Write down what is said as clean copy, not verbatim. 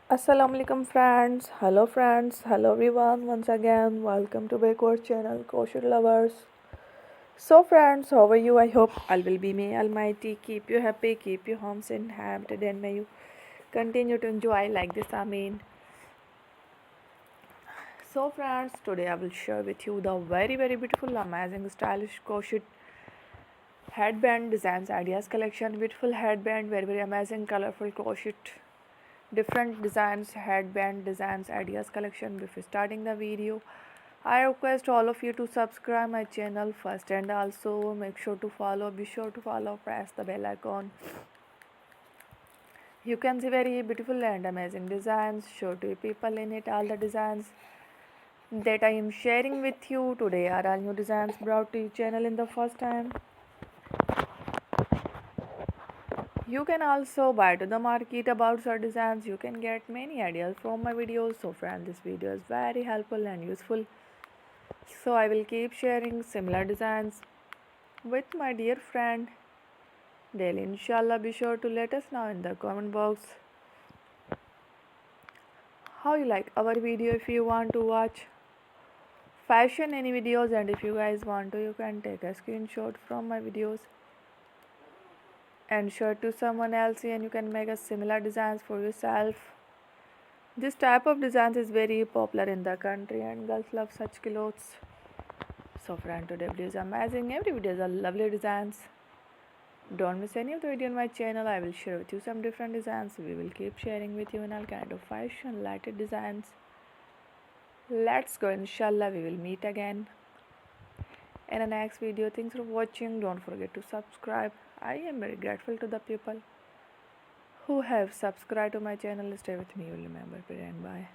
Assalamualaikum friends, hello everyone. Once again, welcome to Backward channel, Crochet lovers. So friends, how are you? I hope all will be may Almighty keep you happy, keep you homes inhabited, and may you continue to enjoy like this. Amen. So friends, today I will share with you the very beautiful, amazing, stylish crochet headband designs ideas collection. Beautiful headband, very amazing, colorful crochet different designs, headband designs ideas collection. Before starting the video, I request all of you to subscribe my channel first, and also make sure to follow, be sure to follow, press the bell icon. You can see very beautiful and amazing designs, show to people in it. All the designs that I am sharing with you today are all new designs brought to your channel in the first time. You can also buy to the market about such designs. You can get many ideas from my videos. So friends, this video is very helpful and useful. So I will keep sharing similar designs with my dear friend daily. Inshallah, be sure to let us know in the comment box how you like our video. If you want to watch fashion any videos, and if you guys want to, you can take a screenshot from my videos and share to someone else, and you can make a similar designs for yourself. This type of designs is very popular in the country and girls love such clothes. So friend, today video is amazing. Every video is a lovely designs. Don't miss any of the video on my channel. I will share with you some different designs. We will keep sharing with you in all kind of fashion lighted designs. Let's go. Inshallah, we will meet again in the next video. Thanks for watching. Don't forget to subscribe. I am very grateful to the people who have subscribed to my channel. Stay with me. You will remember. And bye.